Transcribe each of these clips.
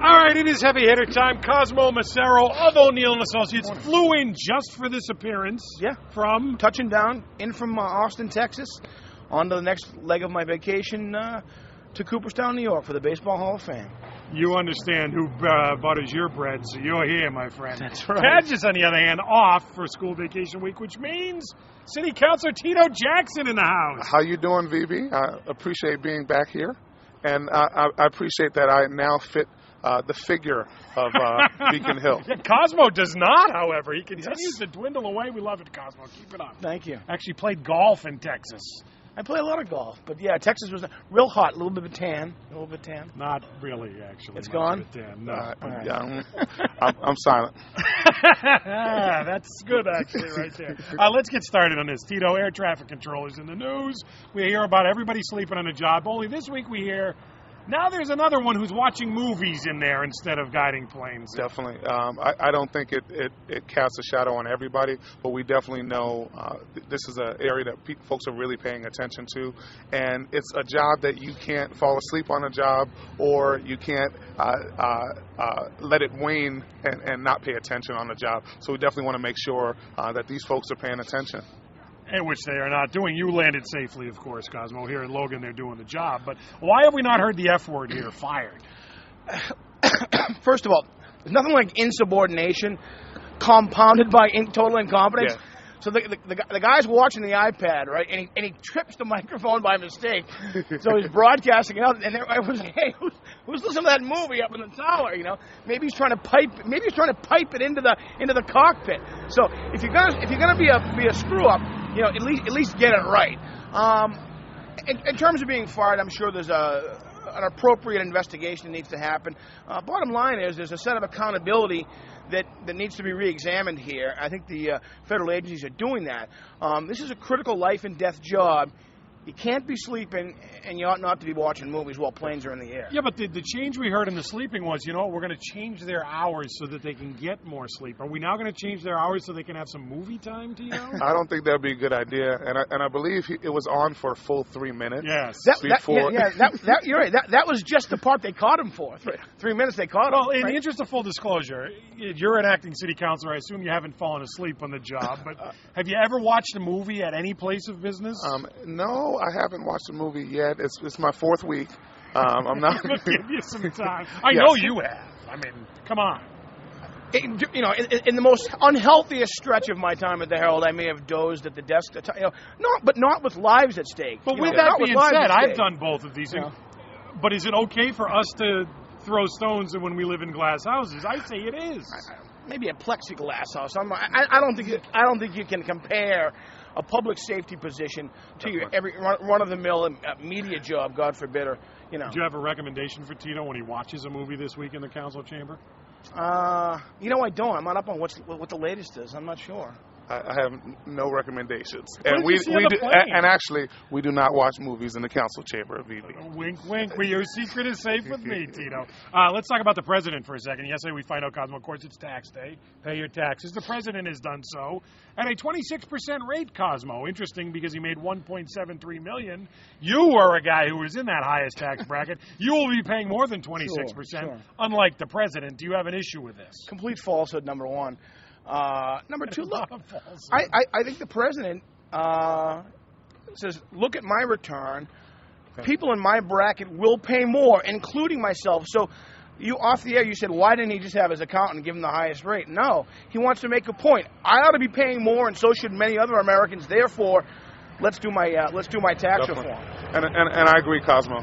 All right, it is heavy hitter time. Cosmo Macero of O'Neill & Associates flew in just for this appearance. Yeah. From? Touching down in from Austin, Texas, on to the next leg of my vacation to Cooperstown, New York for the Baseball Hall of Fame. You understand who butters your bread, so you're here, my friend. That's right. Tad's is, on the other hand, off for school vacation week, which means City Councilor Tito Jackson in the house. How you doing, VB? I appreciate being back here, and I appreciate that I now fit the figure of Beacon Hill. Yeah, Cosmo does not, however. He continues to dwindle away. We love it, Cosmo. Keep it up. Thank you. Actually played golf in Texas. I play a lot of golf, but yeah, Texas was real hot, a little bit of tan. Not really, actually. It's gone? No. Right. Yeah, I'm silent. That's good, actually, right there. Let's get started on this. Tito, air traffic controllers in the news. We hear about everybody sleeping on a job. Only this week we hear now there's another one who's watching movies in there instead of guiding planes. Definitely. I don't think it casts a shadow on everybody, but we definitely know this is an area that folks are really paying attention to, and it's a job that you can't fall asleep on a job, or you can't let it wane and not pay attention on the job. So we definitely want to make sure that these folks are paying attention. And which they are not doing. You landed safely, of course, Cosmo. Here in Logan, they're doing the job. But why have we not heard the F word here, fired? First of all, there's nothing like insubordination compounded by total incompetence. Yeah. So the guy's watching the iPad, right, and he trips the microphone by mistake. So he's broadcasting it out, and I was like, hey, who's listening to that movie up in the tower? You know, maybe he's trying to pipe it into the cockpit. So if you're gonna be a screw up, you know, at least get it right. In terms of being fired, I'm sure there's an appropriate investigation that needs to happen. Bottom line is there's a set of accountability that needs to be re-examined here. I think the federal agencies are doing that. This is a critical life and death job. You can't be sleeping, and you ought not to be watching movies while planes are in the air. Yeah, but the change we heard in the sleeping was, you know what, we're going to change their hours so that they can get more sleep. Are we now going to change their hours so they can have some movie time, Tito? I don't think that would be a good idea, and I believe it was on for a full 3 minutes. Yes. You're right. That was just the part they caught him for. 3 minutes they caught him. Well, in the interest of full disclosure, you're an acting city councilor. I assume you haven't fallen asleep on the job, but have you ever watched a movie at any place of business? No, I haven't watched a movie yet. It's my 4th week. I'm not. We'll give you some time. I know you have. I mean, come on. You know, in the most unhealthiest stretch of my time at the Herald, I may have dozed at the desk. But not with lives at stake. But with that being said, I've done both of these things. But is it okay for us to throw stones when we live in glass houses? I say it is. Maybe a plexiglass house. I don't think you can compare a public safety position to your every run-of-the-mill media job, God forbid, or, you know. Do you have a recommendation for Tito when he watches a movie this week in the council chamber? You know, I don't. I'm not up on what the latest is. I'm not sure. I have no recommendations, and actually we do not watch movies in the council chamber of VB. Wink, wink. Your secret is safe with me, Tito. Let's talk about the president for a second. Yesterday we find out, Cosmo, of course, it's tax day. Pay your taxes. The president has done so at a 26% rate, Cosmo. Interesting, because he made $1.73 million. You were a guy who was in that highest tax bracket. You will be paying more than 26%, sure. Unlike the president. Do you have an issue with this? Complete falsehood, number one. Number two, look, I think the president says, look at my return. Okay. People in my bracket will pay more, including myself. So you, off the air, you said, why didn't he just have his accountant give him the highest rate? No, he wants to make a point. I ought to be paying more, and so should many other Americans. Therefore, let's do my tax reform. And I agree, Cosmo.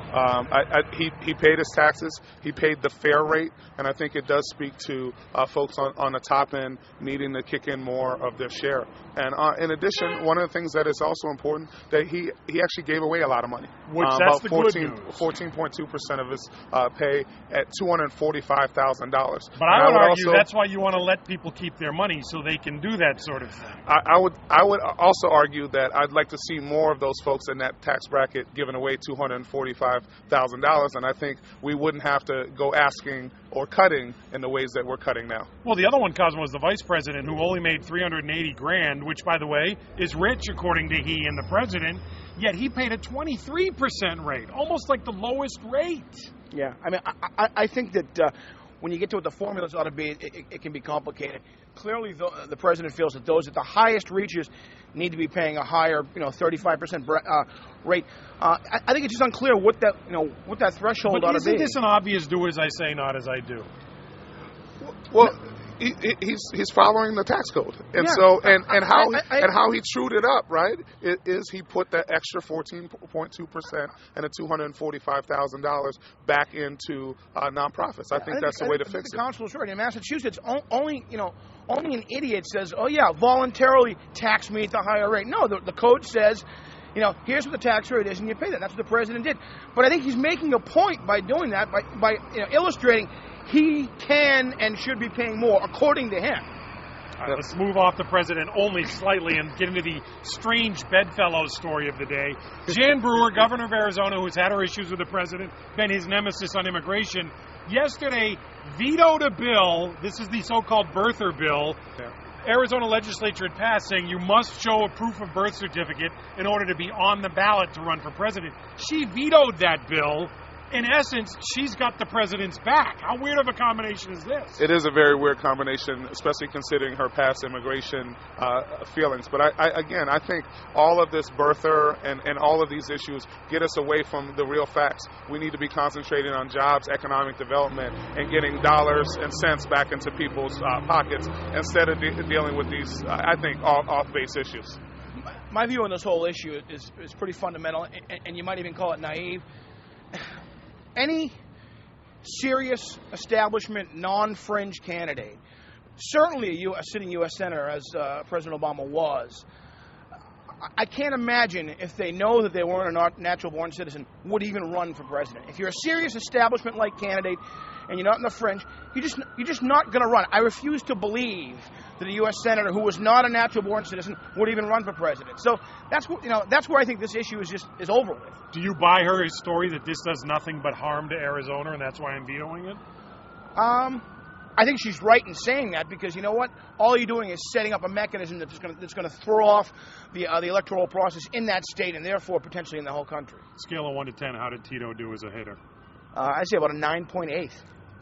He paid his taxes. He paid the fair rate, and I think it does speak to folks on the top end needing to kick in more of their share. And in addition, one of the things that is also important, that he actually gave away a lot of money. Which that's the good news. 14.2% of his pay at $245,000. But I would argue that's why you want to let people keep their money so they can do that sort of thing. I would also argue that I'd like to see more of those folks in that tax bracket giving away $245,000, and I think we wouldn't have to go asking or cutting in the ways that we're cutting now. Well, the other one, Cosmo, was the vice president who only made $380,000, which, by the way, is rich according to he and the president. Yet he paid a 23% rate, almost like the lowest rate. Yeah, I mean, I think that when you get to what the formulas ought to be, it can be complicated. Clearly, the president feels that those at the highest reaches need to be paying a higher, 35% rate. I think it's just unclear what that threshold ought to be. Isn't this an obvious do as I say, not as I do? Well, he's following the tax code, and how he trued it up, right? Is he put that extra 14.2% and $245,000 back into nonprofits? I think that's the way to fix it. The council's right. In Massachusetts, only an idiot says, "Oh yeah, voluntarily tax me at the higher rate." No, the code says, here's what the tax rate is, and you pay that. That's what the president did. But I think he's making a point by doing that, by illustrating he can and should be paying more, according to him. All right, let's move off the president only slightly and get into the strange bedfellow story of the day. Jan Brewer, governor of Arizona, who's had her issues with the president, been his nemesis on immigration, yesterday vetoed a bill. This is the so-called birther bill. Arizona legislature had passed saying you must show a proof of birth certificate in order to be on the ballot to run for president. She vetoed that bill. In essence, she's got the president's back. How weird of a combination is this? It is a very weird combination, especially considering her past immigration feelings. But I think all of this birther and all of these issues get us away from the real facts. We need to be concentrating on jobs, economic development, and getting dollars and cents back into people's pockets instead of dealing with these, I think, off-base issues. My view on this whole issue is pretty fundamental, and you might even call it naive. Any serious establishment, non-fringe candidate, certainly a sitting U.S. senator, as President Obama was, I can't imagine if they know that they weren't a natural-born citizen, would even run for president. If you're a serious establishment-like candidate and you're not in the fringe, you're just not going to run. I refuse to believe that a U.S. senator who was not a natural-born citizen would even run for president. So that's where I think this issue is over with. Do you buy her story that this does nothing but harm to Arizona, and that's why I'm vetoing it? I think she's right in saying that because you know what? All you're doing is setting up a mechanism that's going to throw off the electoral process in that state and therefore potentially in the whole country. Scale of 1 to 10, how did Tito do as a hitter? I'd say about a 9.8.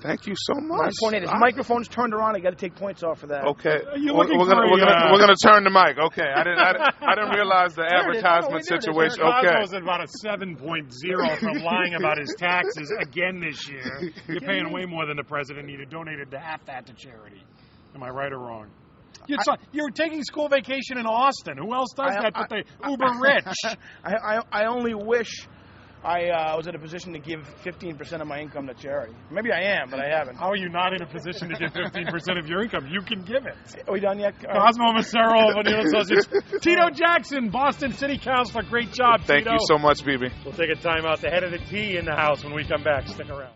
Thank you so much. 9.8. His microphone's turned around. I got to take points off for that. Okay, we're gonna turn the mic. Okay, I didn't realize the advertisement situation. Okay, Cosmo's at about a 7.0 for lying about his taxes again this year. You're paying way more than the president. You'd have donated half that to charity. Am I right or wrong? You're taking school vacation in Austin. Who else does that but the uber rich? I only wish I was in a position to give 15% of my income to charity. Maybe I am, but I haven't. How are you not in a position to give 15% of your income? You can give it. Are we done yet? Cosmo Macero of O'Neill Associates. Tito Jackson, Boston City Councilor. Great job, Tito. Thank you so much, BB. We'll take a time out. The head of the T in the house when we come back. Stick around.